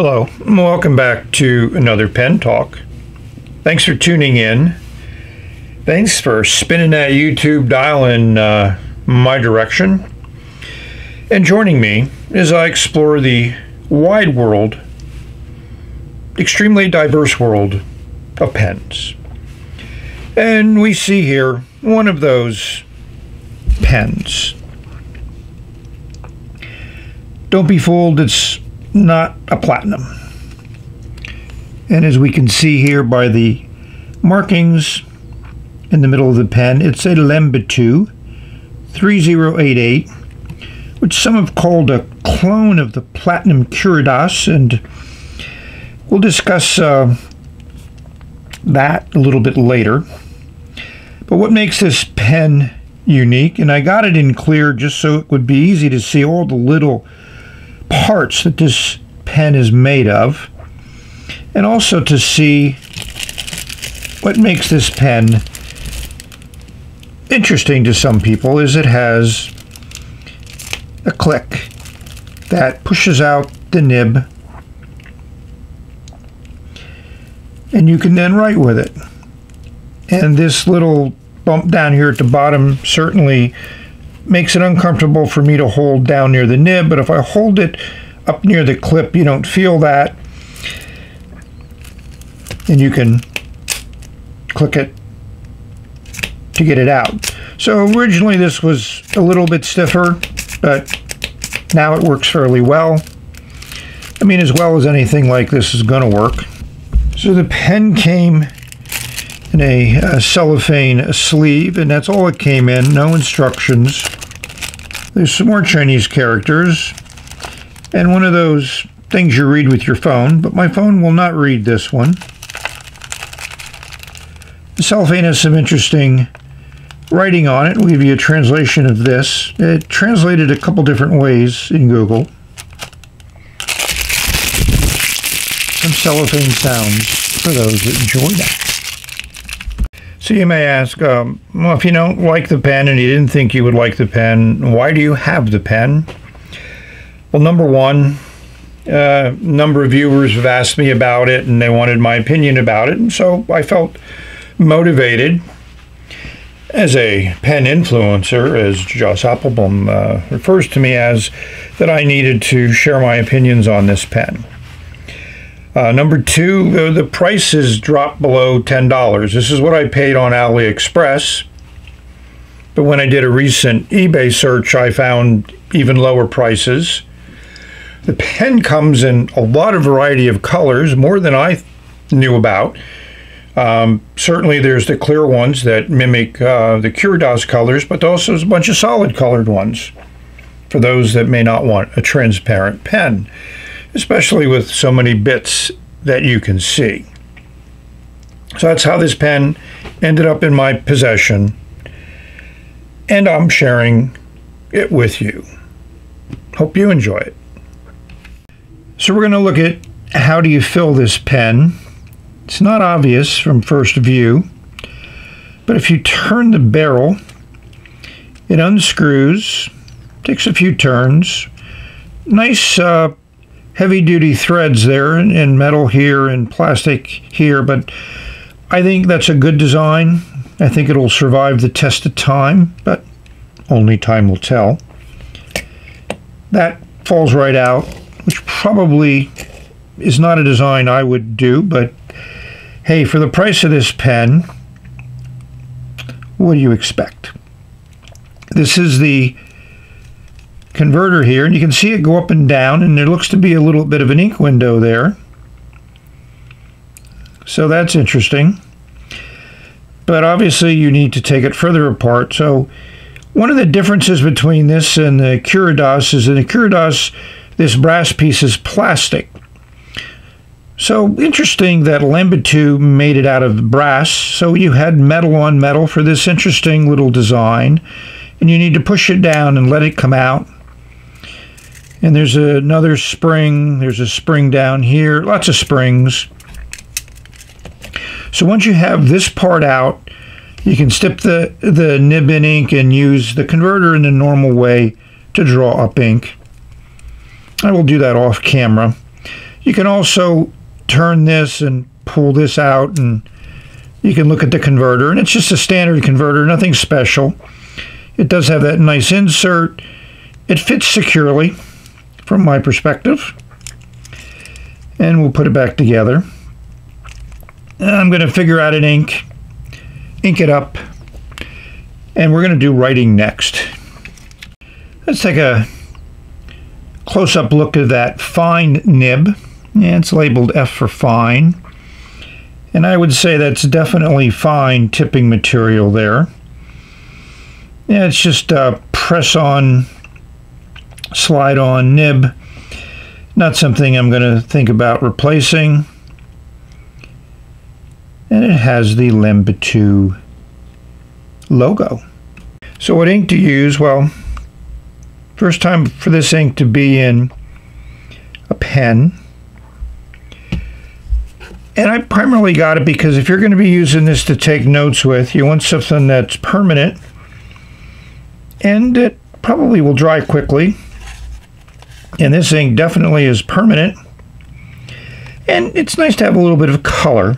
Hello, and welcome back to another Pen Talk. Thanks for tuning in. Thanks for spinning that YouTube dial in my direction and joining me as I explore the wide world, extremely diverse world of pens. And we see here one of those pens. Don't be fooled, it's not a platinum. And as we can see here by the markings in the middle of the pen, it's a Lanbitou 3088, which some have called a clone of the platinum Curidas, and we'll discuss that a little bit later. But what makes this pen unique, and I got it in clear just so it would be easy to see all the little parts that this pen is made of, and also to see what makes this pen interesting to some people is it has a click that pushes out the nib, and you can then write with it. And this little bump down here at the bottom certainly makes it uncomfortable for me to hold down near the nib, but if I hold it up near the clip, you don't feel that. And you can click it to get it out. So originally this was a little bit stiffer, but now it works fairly well. I mean, as well as anything like this is going to work. So the pen came in a cellophane sleeve, and that's all it came in, no instructions. There's some more Chinese characters, and one of those things you read with your phone, but my phone will not read this one. The cellophane has some interesting writing on it. We'll give you a translation of this. It translated a couple different ways in Google. Some cellophane sounds for those that enjoy that. So you may ask, well, if you don't like the pen and you didn't think you would like the pen, why do you have the pen? Well, number one, a number of viewers have asked me about it and they wanted my opinion about it, and so I felt motivated as a pen influencer, as Joss Applebaum refers to me as, that I needed to share my opinions on this pen. Number two, the price has dropped below $10. This is what I paid on AliExpress, but when I did a recent eBay search, I found even lower prices. The pen comes in a lot of variety of colors, more than I knew about. Certainly there's the clear ones that mimic the Curidas colors, but also there's a bunch of solid colored ones for those that may not want a transparent pen, especially with so many bits that you can see. So that's how this pen ended up in my possession, and I'm sharing it with you. Hope you enjoy it. So we're going to look at how do you fill this pen. It's not obvious from first view, but if you turn the barrel, it unscrews, takes a few turns. Nice heavy-duty threads there, and metal here and plastic here, but I think that's a good design. I think it'll survive the test of time, but only time will tell. That falls right out, which probably is not a design I would do, but hey, for the price of this pen, what do you expect? This is the converter here, and you can see it go up and down, and there looks to be a little bit of an ink window there. So that's interesting. But obviously you need to take it further apart. So one of the differences between this and the Curidas is in the Curidas, this brass piece is plastic. So interesting that Lanbitou made it out of brass, so you had metal on metal for this interesting little design, and you need to push it down and let it come out. And there's another spring, there's a spring down here, lots of springs. So once you have this part out, you can dip the nib in ink and use the converter in the normal way to draw up ink. I will do that off camera. You can also turn this and pull this out, and you can look at the converter, and it's just a standard converter, nothing special. It does have that nice insert. It fits securely from my perspective. And we'll put it back together. And I'm going to figure out an ink it up, and we're going to do writing next. Let's take a close-up look at that fine nib. Yeah, it's labeled F for fine. And I would say that's definitely fine tipping material there. Yeah, it's just a press-on, slide-on nib. Not something I'm going to think about replacing. And it has the Lanbitou logo. So what ink to use? Well, first time for this ink to be in a pen. And I primarily got it because if you're going to be using this to take notes with, you want something that's permanent and it probably will dry quickly. And this ink definitely is permanent. And it's nice to have a little bit of color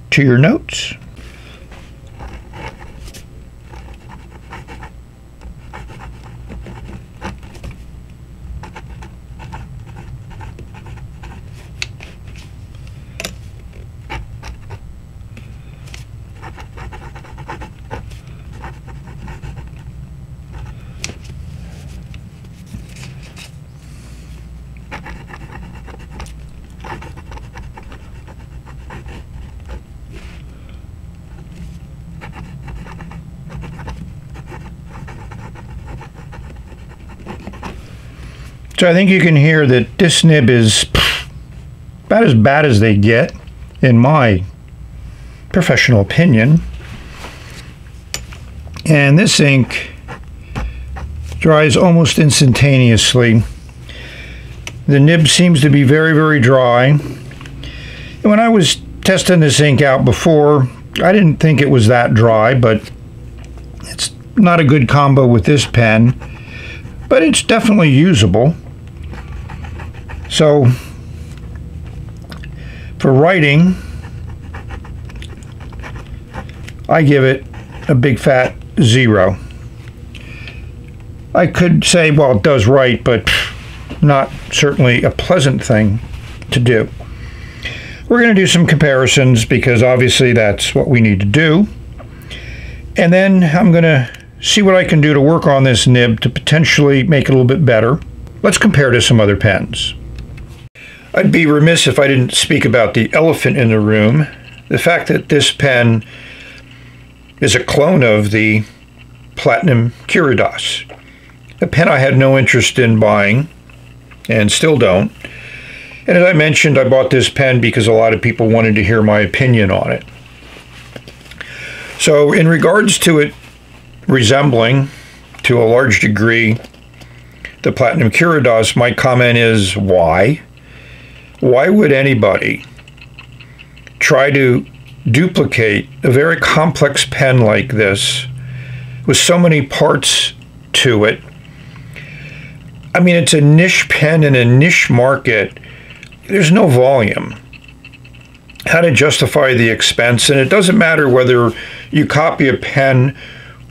to your notes. So I think you can hear that this nib is about as bad as they get, in my professional opinion. And this ink dries almost instantaneously. The nib seems to be very, very dry. And when I was testing this ink out before, I didn't think it was that dry, but it's not a good combo with this pen, but it's definitely usable. So for writing, I give it a big fat 0. I could say, well, it does write, but not certainly a pleasant thing to do. We're going to do some comparisons because obviously that's what we need to do. And then I'm going to see what I can do to work on this nib to potentially make it a little bit better. Let's compare to some other pens. I'd be remiss if I didn't speak about the elephant in the room, the fact that this pen is a clone of the Platinum Curidas, a pen I had no interest in buying and still don't. And as I mentioned, I bought this pen because a lot of people wanted to hear my opinion on it. So in regards to it resembling to a large degree the Platinum Curidas, my comment is why? Why would anybody try to duplicate a very complex pen like this with so many parts to it? I mean, it's a niche pen in a niche market. There's no volume. How to justify the expense? And it doesn't matter whether you copy a pen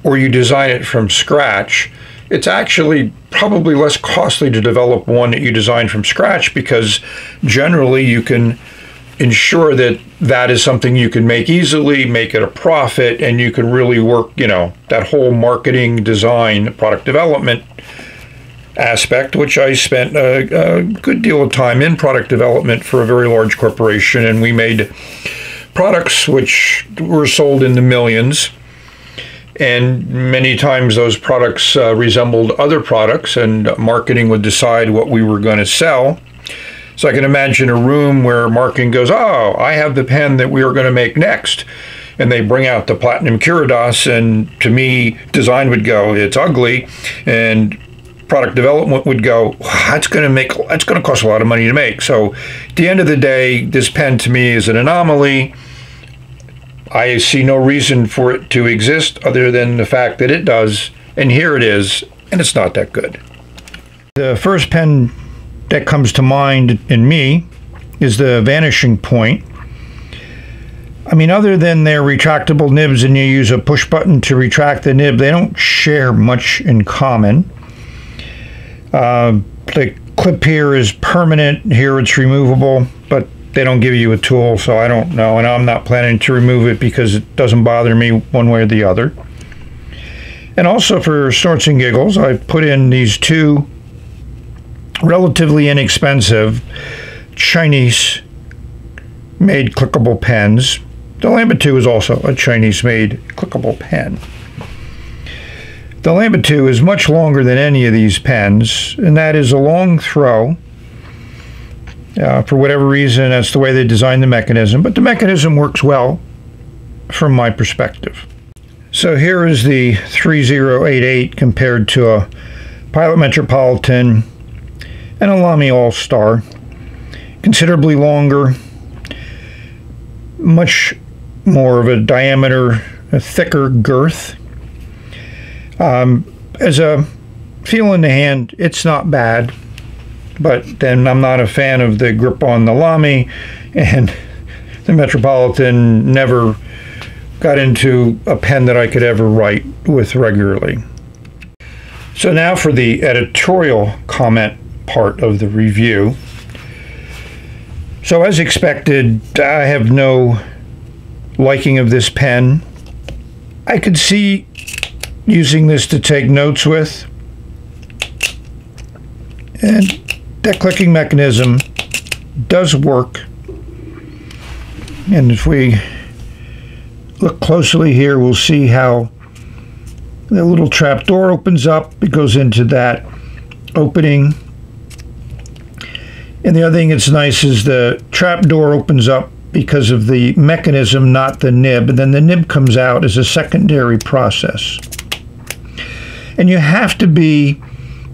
or you design it from scratch. It's actually probably less costly to develop one that you design from scratch because generally you can ensure that that is something you can make easily, make it a profit, and you can really work, you know, that whole marketing, design, product development aspect, which I spent a good deal of time in product development for a very large corporation, and we made products which were sold in the millions. And many times those products resembled other products, and marketing would decide what we were going to sell. So I can imagine a room where marketing goes, oh, I have the pen that we are going to make next. And they bring out the Platinum Curidas, and to me, design would go, it's ugly. And product development would go, that's going to cost a lot of money to make. So at the end of the day, this pen to me is an anomaly. I see no reason for it to exist other than the fact that it does, and here it is, and it's not that good. The first pen that comes to mind in me is the vanishing point. I mean, other than their retractable nibs and you use a push button to retract the nib, they don't share much in common. The clip here is permanent, here it's removable, but they don't give you a tool, so I don't know, and I'm not planning to remove it because it doesn't bother me one way or the other. And also for snorts and giggles, I've put in these two relatively inexpensive Chinese-made clickable pens. The Lanbitou is also a Chinese-made clickable pen. The Lanbitou is much longer than any of these pens, and that is a long throw. For whatever reason, that's the way they designed the mechanism, but the mechanism works well from my perspective. So here is the 3088 compared to a Pilot Metropolitan and a Lamy All-Star. Considerably longer, much more of a diameter, a thicker girth. As a feel in the hand, it's not bad, but then I'm not a fan of the grip on the Lamy, and the Metropolitan never got into a pen that I could ever write with regularly. So now for the editorial comment part of the review. So as expected, I have no liking of this pen. I could see using this to take notes with, and that clicking mechanism does work. And if we look closely here, we'll see how the little trap door opens up. It goes into that opening. And the other thing that's nice is the trap door opens up because of the mechanism, not the nib. And then the nib comes out as a secondary process. And you have to be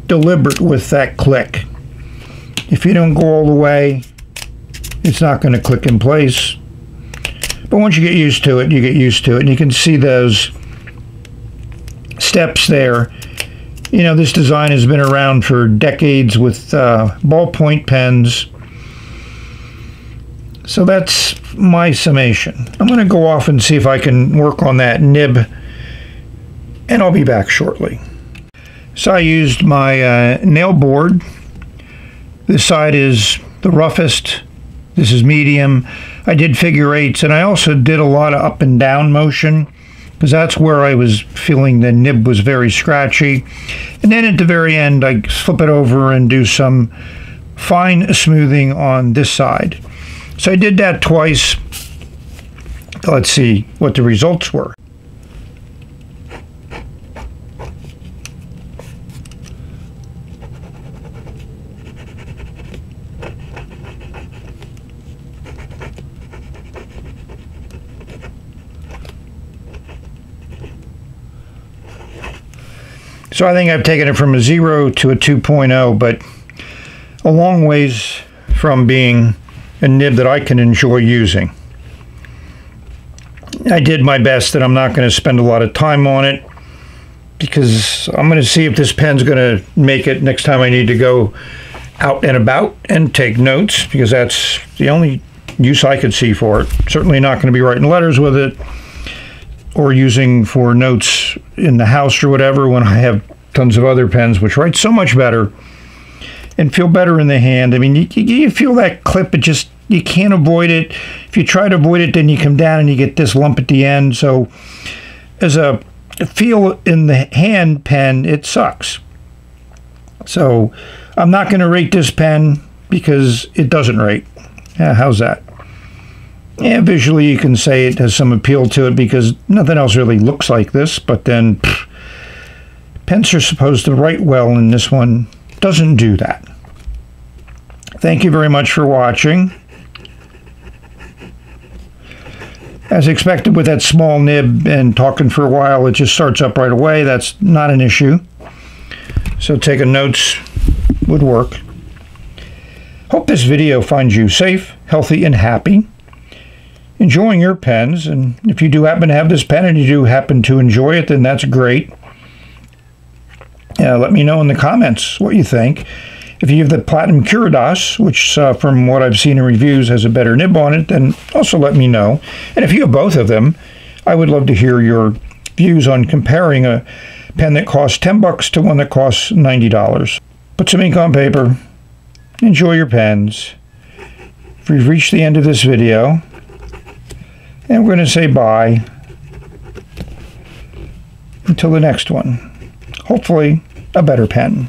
deliberate with that click. If you don't go all the way, it's not going to click in place. But once you get used to it, you get used to it. And you can see those steps there. You know, this design has been around for decades with ballpoint pens. So that's my summation. I'm going to go off and see if I can work on that nib, and I'll be back shortly. So I used my nail board. This side is the roughest. This is medium. I did figure eights, and I also did a lot of up and down motion because that's where I was feeling the nib was very scratchy. And then at the very end, I flip it over and do some fine smoothing on this side. So I did that twice. Let's see what the results were. So I think I've taken it from a 0 to a 2.0, but a long ways from being a nib that I can enjoy using. I did my best, and I'm not going to spend a lot of time on it because I'm going to see if this pen's going to make it next time I need to go out and about and take notes, because that's the only use I could see for it. Certainly not going to be writing letters with it or using for notes in the house or whatever when I have tons of other pens which write so much better and feel better in the hand. I mean, you feel that clip, it just, you can't avoid it. If you try to avoid it, then you come down and you get this lump at the end. So as a feel in the hand pen, it sucks. So I'm not going to rate this pen because it doesn't rate. Yeah, how's that? Yeah, visually you can say it has some appeal to it because nothing else really looks like this, but then pens are supposed to write well, and this one doesn't do that. Thank you very much for watching. As expected with that small nib and talking for a while, it just starts up right away. That's not an issue. So taking notes would work. Hope this video finds you safe, healthy, and happy, enjoying your pens. And if you do happen to have this pen and you do happen to enjoy it, then that's great. Let me know in the comments what you think. If you have the Platinum Curadas, which from what I've seen in reviews has a better nib on it, then also let me know. And if you have both of them, I would love to hear your views on comparing a pen that costs $10 to one that costs $90. Put some ink on paper. Enjoy your pens. We've reached the end of this video, and we're going to say bye until the next one. Hopefully, a better pen.